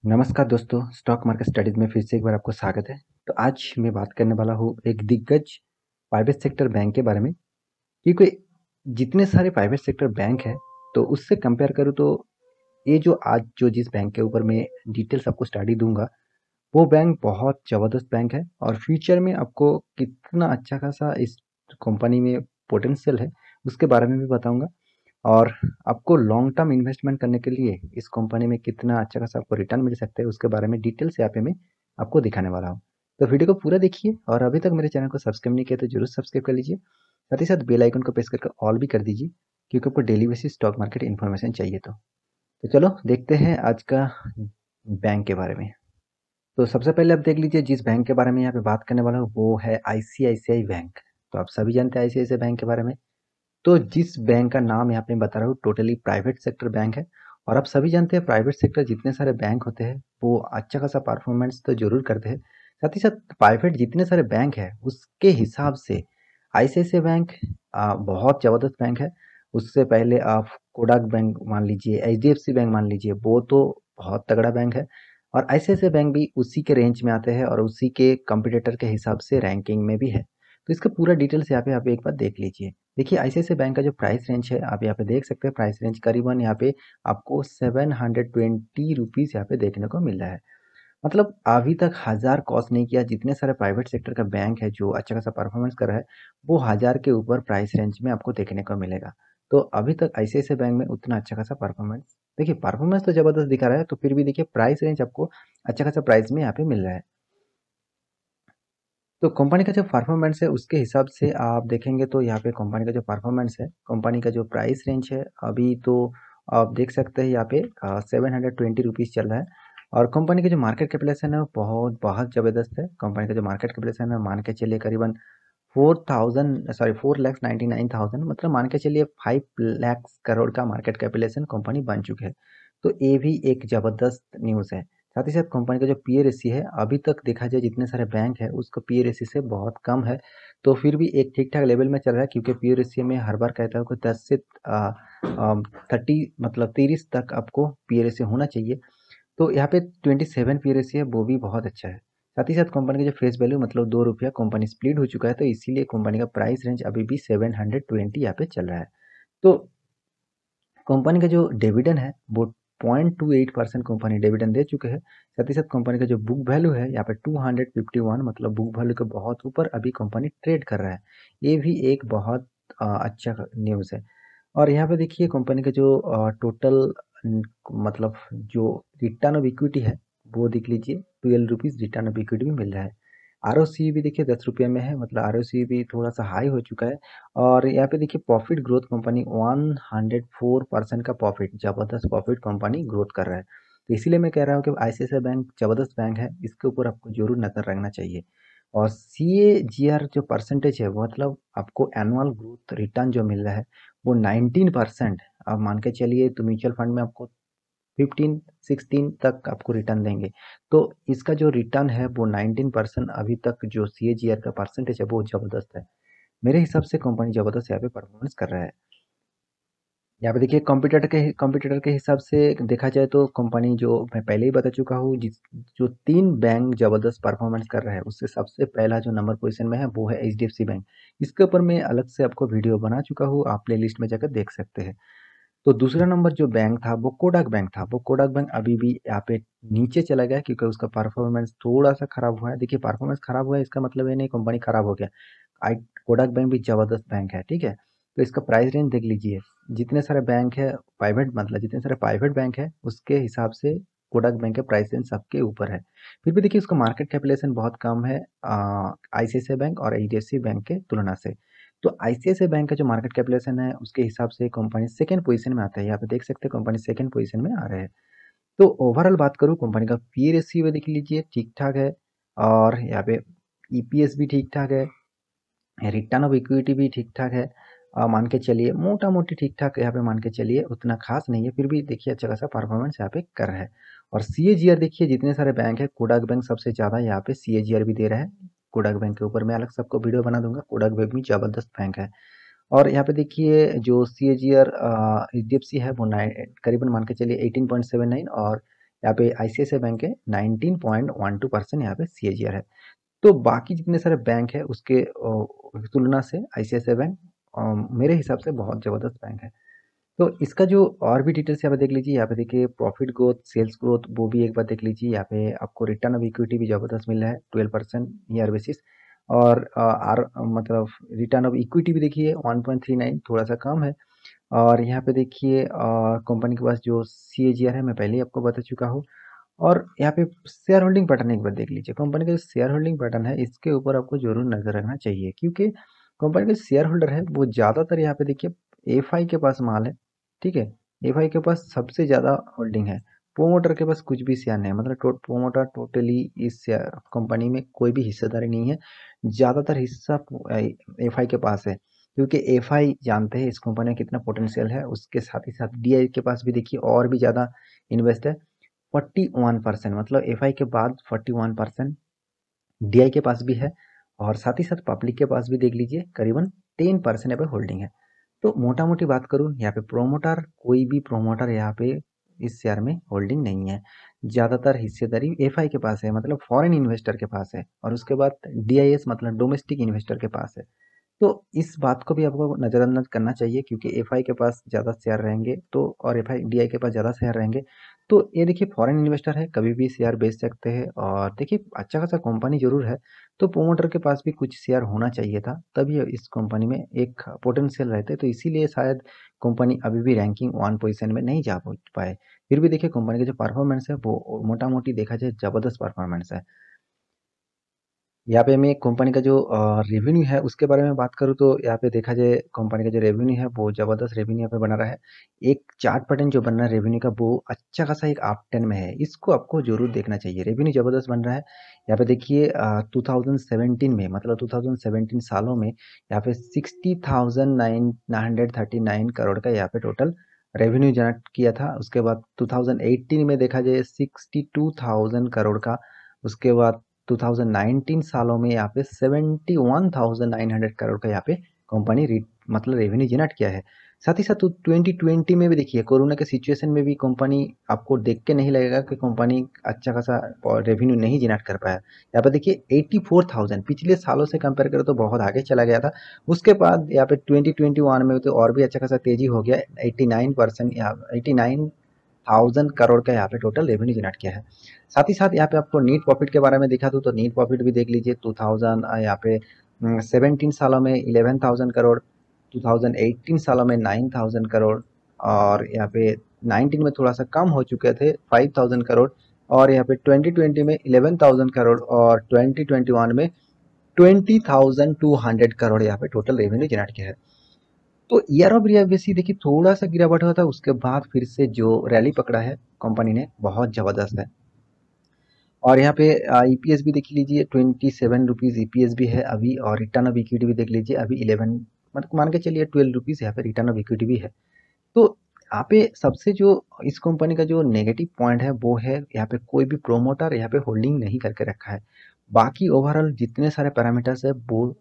नमस्कार दोस्तों, stock market studies में फिर से एक बार आपको स्वागत है। तो आज मैं बात करने वाला हूँ एक दिग्गज प्राइवेट सेक्टर बैंक के बारे में, क्योंकि जितने सारे प्राइवेट सेक्टर बैंक हैं, तो उससे कंपेयर करूँ तो ये जो आज जो जिस बैंक के ऊपर मैं डिटेल्स आपको स्टडी दूँगा, वो बैंक बहुत ज़बरदस्त बैंक है और फ्यूचर में आपको कितना अच्छा खासा इस कंपनी में पोटेंशियल है, उसके बारे में भी बताऊँगा। और आपको लॉन्ग टर्म इन्वेस्टमेंट करने के लिए इस कंपनी में कितना अच्छा खासा आपको रिटर्न मिल सकता है, उसके बारे में डिटेल से यहाँ पे मैं आपको दिखाने वाला हूँ। तो वीडियो को पूरा देखिए और अभी तक मेरे चैनल को सब्सक्राइब नहीं किया तो जरूर सब्सक्राइब कर लीजिए। साथ ही साथ बेल आइकन को प्रेस करके ऑल भी कर दीजिए, क्योंकि आपको daily basis stock market information चाहिए। तो चलो देखते हैं आज का बैंक के बारे में। तो सबसे पहले आप देख लीजिए, जिस बैंक के बारे में यहाँ पे बात करने वाला हूँ वो है आईसीआईसीआई बैंक। तो आप सभी जानते हैं आईसीआईसीआई बैंक के बारे में। तो जिस बैंक का नाम यहाँ पे मैं बता रहा हूँ, टोटली प्राइवेट सेक्टर बैंक है। और आप सभी जानते हैं प्राइवेट सेक्टर जितने सारे बैंक होते हैं वो अच्छा खासा परफॉर्मेंस तो जरूर करते हैं। साथ ही साथ प्राइवेट जितने सारे बैंक है उसके हिसाब से आईसीआईसीआई बैंक बहुत ज़बरदस्त बैंक है। उससे पहले आप कोडक बैंक मान लीजिए, एचडीएफसी बैंक मान लीजिए, वो तो बहुत तगड़ा बैंक है। और आईसीआईसीआई बैंक भी उसी के रेंज में आते हैं और उसी के कंपटीटर के हिसाब से रैंकिंग में भी है। तो इसका पूरा डिटेल्स यहाँ पे आप एक बार देख लीजिए। देखिए आईसीआईसीआई बैंक का जो प्राइस रेंज है आप यहाँ पे देख सकते हैं। प्राइस रेंज करीबन यहाँ पे आपको 720 रुपीज़ यहाँ पे देखने को मिल रहा है। मतलब अभी तक 1000 क्रॉस नहीं किया। जितने सारे प्राइवेट सेक्टर का बैंक है जो अच्छा खासा परफॉर्मेंस कर रहा है, वो 1000 के ऊपर प्राइस रेंज में आपको देखने को मिलेगा। तो अभी तक आईसीआईसीआई बैंक में उतना अच्छा खासा परफॉर्मेंस, देखिए परफॉर्मेंस तो जबरदस्त दिखा रहा है, तो फिर भी देखिए प्राइस रेंज आपको अच्छा खासा प्राइस में यहाँ पे मिल रहा है। तो कंपनी का जो परफॉर्मेंस है उसके हिसाब से आप देखेंगे तो यहाँ पे कंपनी का जो परफॉर्मेंस है, कंपनी का जो प्राइस रेंज है अभी तो आप देख सकते हैं यहाँ पे 720 रुपीज़ चल रहा है। और कंपनी की जो मार्केट कैपिटलाइजेशन है वो बहुत बहुत ज़बरदस्त है। कंपनी का जो मार्केट कैपिटलाइजेशन है मान के चलिए करीबन 4,99,000, मतलब मान के चलिए 5 लाख करोड़ का मार्केट कैपिटलाइजेशन कंपनी बन चुके हैं। तो ये भी एक ज़बरदस्त न्यूज़ है। साथ ही साथ कंपनी का जो पीए रेशियो है अभी तक देखा जाए जितने सारे बैंक है उसका पीए रेशियो से बहुत कम है। तो फिर भी एक ठीक ठाक लेवल में चल रहा है, क्योंकि पीए रेशियो में हर बार कहता हूँ कि 10 से 30 मतलब 30 तक आपको पीए रेशियो होना चाहिए। तो यहाँ पे 27 पी रेशियो है, वो भी बहुत अच्छा है। साथ ही साथ कंपनी का जो फेस वैल्यू मतलब ₹2 कंपनी स्प्लिट हो चुका है, तो इसीलिए कंपनी का प्राइस रेंज अभी भी 720 यहाँ पे चल रहा है। तो कंपनी का जो डिविडेंड है वो 0.28% कंपनी डिविडेंड दे चुके हैं। साथ ही साथ कंपनी का जो बुक वैल्यू है यहाँ पे 251, मतलब बुक वैल्यू के बहुत ऊपर अभी कंपनी ट्रेड कर रहा है। ये भी एक बहुत अच्छा न्यूज़ है। और यहाँ पे देखिए कंपनी का जो टोटल मतलब जो रिटर्न ऑफ इक्विटी है वो देख लीजिए, 12 रुपीज़ रिटर्न ऑफ इक्विटी भी मिल रहा है। आरओसी भी देखिए 10 रुपये में है, मतलब आरओसी भी थोड़ा सा हाई हो चुका है। और यहाँ पे देखिए प्रॉफिट ग्रोथ कंपनी 104% का प्रॉफिट, जबरदस्त प्रॉफिट कंपनी ग्रोथ कर रहा है। तो इसीलिए मैं कह रहा हूँ कि आईसीआईसीआई बैंक जबरदस्त बैंक है, इसके ऊपर आपको जरूर नजर रखना चाहिए। और सी ए जी आर जो परसेंटेज है वो मतलब आपको एनुअल ग्रोथ रिटर्न जो मिल रहा है वो 19%। अब मान के चलिए तो म्यूचुअल फंड में आपको 15-16 तक आपको रिटर्न देंगे। तो इसका जो रिटर्न है वो 19% अभी तक जो सी ए जी आर का परसेंटेज है वो जबरदस्त है। मेरे हिसाब से कंपनी जबरदस्त यहाँ पे परफॉर्मेंस कर रहा है। यहाँ पे देखिए कंप्यूटर के हिसाब से देखा जाए तो कंपनी जो मैं पहले ही बता चुका हूँ, जिस जो 3 बैंक जबरदस्त परफॉर्मेंस कर रहा है उससे सबसे पहला जो नंबर पोजीशन में है वो है एचडीएफसी बैंक। इसके ऊपर मैं अलग से आपको वीडियो बना चुका हूँ, आप प्ले लिस्ट में जाकर देख सकते हैं। तो दूसरा नंबर जो बैंक था वो कोडक बैंक था। वो कोडक बैंक अभी भी यहाँ पे नीचे चला गया क्योंकि उसका परफॉर्मेंस थोड़ा सा खराब हुआ है। देखिए परफॉर्मेंस खराब हुआ है इसका मतलब ये नहीं कंपनी खराब हो गया। आई कोडक बैंक भी जबरदस्त बैंक है, ठीक है। तो इसका प्राइस रेंज देख लीजिए, जितने सारे बैंक है प्राइवेट, मतलब जितने सारे प्राइवेट बैंक है उसके हिसाब से कोडक बैंक के प्राइस रेंज सबके ऊपर है। फिर भी देखिए उसका मार्केट कैपिटलाइजेशन बहुत कम है आईसीआईसीआई बैंक और एचडीएफसी बैंक के तुलना से। तो आईसीआईसीआई बैंक का जो मार्केट कैपिटलाइजेशन है उसके हिसाब से कंपनी सेकंड पोजीशन में आता है। यहाँ पे देख सकते हैं कंपनी सेकंड पोजीशन में आ रहे हैं। तो ओवरऑल बात करूँ कंपनी का पी रेशियो देख लीजिए ठीक ठाक है। और यहाँ पे ईपीएस भी ठीक ठाक है, रिटर्न ऑफ इक्विटी भी ठीक ठाक है। मान के चलिए मोटा मोटी ठीक ठाक यहाँ पे मान के चलिए, उतना खास नहीं है, फिर भी देखिए अच्छा खासा परफॉर्मेंस यहाँ पे कर रहा है। और सी ए जी आर देखिए, जितने सारे बैंक है कोडक बैंक सबसे ज़्यादा यहाँ पे सी ए जी आर भी दे रहा है। कोडक बैंक के ऊपर मैं अलग सबको वीडियो बना दूंगा, कोडक बैंक भी जबरदस्त बैंक है। और यहाँ पे देखिए जो C A G R H D F C है वो करीबन मान के चलिए 18.79। और यहाँ पे ICICI बैंक है 19.12% यहाँ पे CAGR है। तो बाकी जितने सारे बैंक है उसके तुलना से ICICI बैंक मेरे हिसाब से बहुत ज़बरदस्त बैंक है। तो इसका जो और भी डिटेल्स यहाँ पे देख लीजिए, यहाँ पे देखिए प्रॉफिट ग्रोथ, सेल्स ग्रोथ, वो भी एक बार देख लीजिए। यहाँ पे आपको रिटर्न ऑफ इक्विटी भी ज़बरदस्त मिल रहा है 12% ईयर बेसिस। और मतलब रिटर्न ऑफ इक्विटी भी देखिए 1.39, थोड़ा सा कम है। और यहाँ पे देखिए कंपनी के पास जो CAGR है मैं पहले ही आपको बता चुका हूँ। और यहाँ पे शेयर होल्डिंग पैटर्न एक बार देख लीजिए। कंपनी का जो शेयर होल्डिंग पैटर्न है इसके ऊपर आपको जरूर नजर रखना चाहिए, क्योंकि कंपनी के शेयर होल्डर है वो ज़्यादातर यहाँ पे देखिए FI के पास माल है, ठीक है। FI के पास सबसे ज़्यादा होल्डिंग है। प्रोमोटर के पास कुछ भी शेयर नहीं है, मतलब प्रोमोटर टोटली इस कंपनी में कोई भी हिस्सेदारी नहीं है। ज़्यादातर हिस्सा FI के पास है, क्योंकि FI जानते हैं इस कंपनी में कितना पोटेंशियल है। उसके साथ ही साथ DI के पास भी देखिए और भी ज़्यादा इन्वेस्ट है, 41%, मतलब FI के बाद 41% DI के पास भी है। और साथ ही साथ पब्लिक के पास भी देख लीजिए करीबन 10% यहाँ पे होल्डिंग है। तो मोटा मोटी बात करूँ, यहाँ पे प्रोमोटर, कोई भी प्रोमोटर यहाँ पे इस शेयर में होल्डिंग नहीं है। ज़्यादातर हिस्सेदारी FI के पास है, मतलब फॉरेन इन्वेस्टर के पास है। और उसके बाद DIS मतलब डोमेस्टिक इन्वेस्टर के पास है। तो इस बात को भी आपको नज़रअंदाज करना चाहिए, क्योंकि FI के पास ज़्यादा शेयर रहेंगे तो, और FI DI के पास ज़्यादा शेयर रहेंगे तो ये देखिए फॉरेन इन्वेस्टर है, कभी भी शेयर बेच सकते हैं। और देखिए अच्छा खासा कंपनी जरूर है, तो प्रोमोटर के पास भी कुछ शेयर होना चाहिए था, तभी इस कंपनी में एक पोटेंशियल रहते। तो इसीलिए शायद कंपनी अभी भी रैंकिंग 1 पोजीशन में नहीं जा पाए। फिर भी देखिए कंपनी का जो परफॉर्मेंस है वो मोटा मोटी देखा जाए ज़बरदस्त परफॉर्मेंस है। यहाँ पे मैं कंपनी का जो रेवेन्यू है उसके बारे में बात करूँ, तो यहाँ पे देखा जाए कंपनी का जो रेवेन्यू है वो ज़बरदस्त रेवेन्यू यहाँ पे बना रहा है। एक चार्ट पैटर्न जो बन रहा है रेवेन्यू का वो अच्छा खासा एक अप ट्रेंड में है, इसको आपको जरूर देखना चाहिए। रेवेन्यू ज़बरदस्त बन रहा है। यहाँ पे देखिए 2017 में, मतलब 2017 सालों में यहाँ पे 60,939 करोड़ का यहाँ पे टोटल रेवेन्यू जनरेट किया था। उसके बाद 2018 में देखा जाए 62,000 करोड़ का। उसके बाद 2019 सालों में यहाँ पे 71,900 करोड़ का यहाँ पे कंपनी मतलब रेवेन्यू जनरेट किया है। साथ ही साथ 2020 में भी देखिए कोरोना के सिचुएशन में भी कंपनी, आपको देख के नहीं लगेगा कि कंपनी अच्छा खासा रेवेन्यू नहीं जनरेट कर पाया। यहाँ पे देखिए 84,000 पिछले सालों से कंपेयर करें तो बहुत आगे चला गया था। उसके बाद यहाँ पे 2021 में तो और भी अच्छा खासा तेजी हो गया, 89%, 89,000 करोड़ का यहाँ पे टोटल रेवेन्यू जनरेट किया है। साथ ही साथ यहाँ पे आपको नीट प्रॉफिट के बारे में दिखा दूँ तो नीट प्रॉफिट भी देख लीजिए 2000 यहाँ पे 17 सालों में 11,000 करोड़, 2018 सालों में 9,000 करोड़, और यहाँ पे 19 में थोड़ा सा कम हो चुके थे 5,000 करोड़, और यहाँ पे 2020 में 11,000 करोड़, और 2021 में 20,200 करोड़ यहाँ पे टोटल रेवेन्यू जनरेट किया है। तो ईयर ऑफ ईयर बेसिस देखिए थोड़ा सा गिरावट हुआ था, उसके बाद फिर से जो रैली पकड़ा है कंपनी ने बहुत जबरदस्त है। और यहाँ पे EPS भी देख लीजिए 27 रुपीज़ EPS भी है अभी, और रिटर्न ऑफ इक्विटी भी देख लीजिए अभी 11, मतलब मान के चलिए 12 रुपीज़ यहाँ पे रिटर्न ऑफ इक्विटी भी है। तो यहाँ पे सबसे जो इस कंपनी का जो नेगेटिव पॉइंट है वो है यहाँ पे कोई भी प्रोमोटर यहाँ पे होल्डिंग नहीं करके रखा है। बाकी ओवरऑल जितने सारे पैरामीटर्स है वो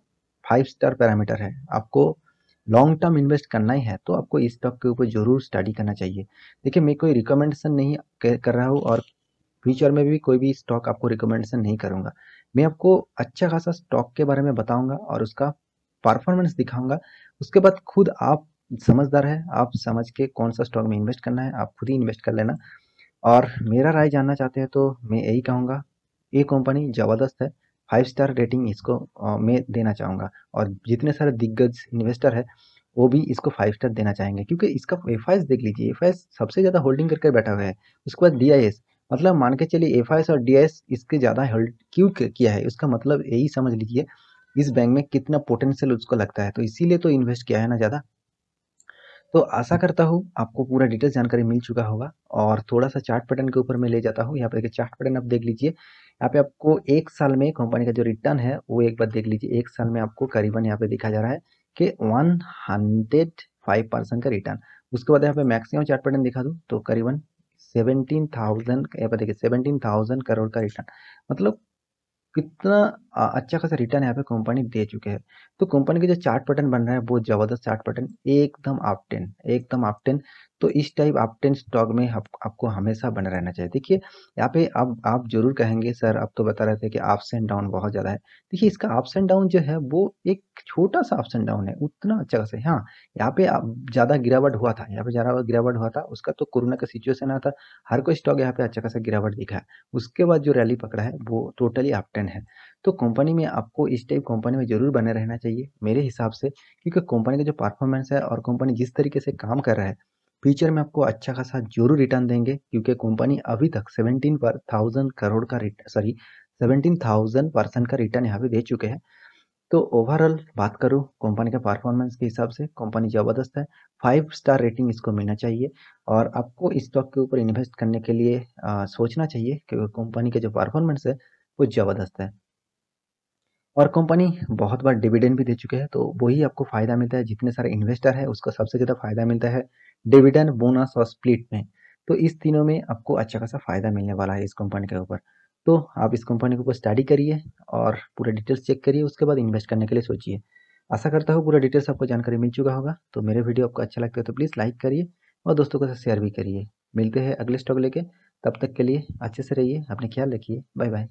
5 स्टार पैरामीटर है। आपको लॉन्ग टर्म इन्वेस्ट करना ही है तो आपको इस स्टॉक के ऊपर जरूर स्टडी करना चाहिए। देखिए मैं कोई रिकमेंडेशन नहीं कर रहा हूँ, और फ्यूचर में भी कोई भी स्टॉक आपको रिकमेंडेशन नहीं करूंगा। मैं आपको अच्छा खासा स्टॉक के बारे में बताऊंगा और उसका परफॉर्मेंस दिखाऊंगा। उसके बाद खुद आप समझदार है, आप समझ के कौन सा स्टॉक में इन्वेस्ट करना है आप खुद ही इन्वेस्ट कर लेना। और मेरा राय जानना चाहते हैं तो मैं यही कहूँगा, ये कंपनी ज़बरदस्त है, 5 स्टार रेटिंग इसको मैं देना चाहूँगा। और जितने सारे दिग्गज इन्वेस्टर है वो भी इसको 5 स्टार देना चाहेंगे, क्योंकि इसका FIS देख लीजिए, FIS सबसे ज़्यादा होल्डिंग करके बैठा हुआ है। उसके बाद DIS, मतलब मान के चलिए FIS और DIS इसके ज़्यादा होल्ड क्यों किया है, उसका मतलब यही समझ लीजिए इस बैंक में कितना पोटेंशियल उसको लगता है, तो इसीलिए तो इन्वेस्ट किया है ना ज़्यादा। तो आशा करता हूँ आपको पूरा डिटेल्स जानकारी मिल चुका होगा। और थोड़ा सा चार्ट पैटर्न के ऊपर मैं ले जाता हूँ। यहाँ पे देखिए चार्ट पैटर्न आप देख लीजिए, यहाँ पे आपको एक साल में कंपनी का जो रिटर्न है वो एक बार देख लीजिए। एक साल में आपको करीबन यहाँ पे दिखा जा रहा है कि 105% का रिटर्न। उसके बाद यहाँ पे मैक्सिमम चार्ट पैटर्न दिखा दूँ तो करीबन 17,000, यहाँ पे देखिए 17,000 करोड़ का रिटर्न, मतलब कितना अच्छा खासा रिटर्न यहाँ पे कंपनी दे चुके हैं। तो कंपनी का जो चार्ट पैटर्न बन रहा है बहुत ज़बरदस्त चार्ट पैटर्न, एकदम अप टेन, एकदम अप टेन। तो इस टाइप अप टेन स्टॉक में आपको हमेशा बना रहना चाहिए। देखिए यहाँ पे अब आप जरूर कहेंगे सर अब तो बता रहे थे कि अप्स एंड डाउन बहुत ज़्यादा है। देखिए इसका अप्स एंड डाउन जो है वो एक छोटा सा अप्स एंड डाउन है, उतना अच्छा खासा है। हाँ, यहाँ पे ज़्यादा गिरावट हुआ था, यहाँ पे ज़्यादा गिरावट हुआ था, उसका तो कोरोना का सिचुएशन आया था। हर कोई स्टॉक यहाँ पे अच्छा खासा गिरावट दिखा है। उसके बाद जो रैली पकड़ा है वो टोटली अप टेन है। तो कंपनी में आपको इस टाइप कंपनी में ज़रूर बने रहना चाहिए मेरे हिसाब से, क्योंकि कंपनी का जो परफॉर्मेंस है और कंपनी जिस तरीके से काम कर रहा है फ्यूचर में आपको अच्छा खासा जरूर रिटर्न देंगे, क्योंकि कंपनी अभी तक 17,000 करोड़ का सॉरी 17,000% का रिटर्न यहाँ पे दे चुके हैं। तो ओवरऑल बात करूँ कंपनी का परफॉर्मेंस के हिसाब से कंपनी ज़बरदस्त है। 5 स्टार रेटिंग इसको मिलना चाहिए और आपको इस स्टॉक के ऊपर इन्वेस्ट करने के लिए सोचना चाहिए, क्योंकि कंपनी का जो परफॉर्मेंस है वो ज़बरदस्त है। और कंपनी बहुत बार डिविडेंड भी दे चुके हैं, तो वही आपको फ़ायदा मिलता है। जितने सारे इन्वेस्टर है उसको सबसे ज़्यादा फ़ायदा मिलता है डिविडेंड, बोनस और स्प्लिट में। तो इस तीनों में आपको अच्छा खासा फ़ायदा मिलने वाला है इस कंपनी के ऊपर। तो आप इस कंपनी के ऊपर स्टडी करिए और पूरा डिटेल्स चेक करिए, उसके बाद इन्वेस्ट करने के लिए सोचिए। आशा करता हूँ पूरा डिटेल्स आपको जानकारी मिल चुका होगा। तो मेरे वीडियो आपको अच्छा लगता है तो प्लीज़ लाइक करिए और दोस्तों के साथ शेयर भी करिए। मिलते हैं अगले स्टॉक लेके, तब तक के लिए अच्छे से रहिए, अपने ख्याल रखिए, बाय बाय।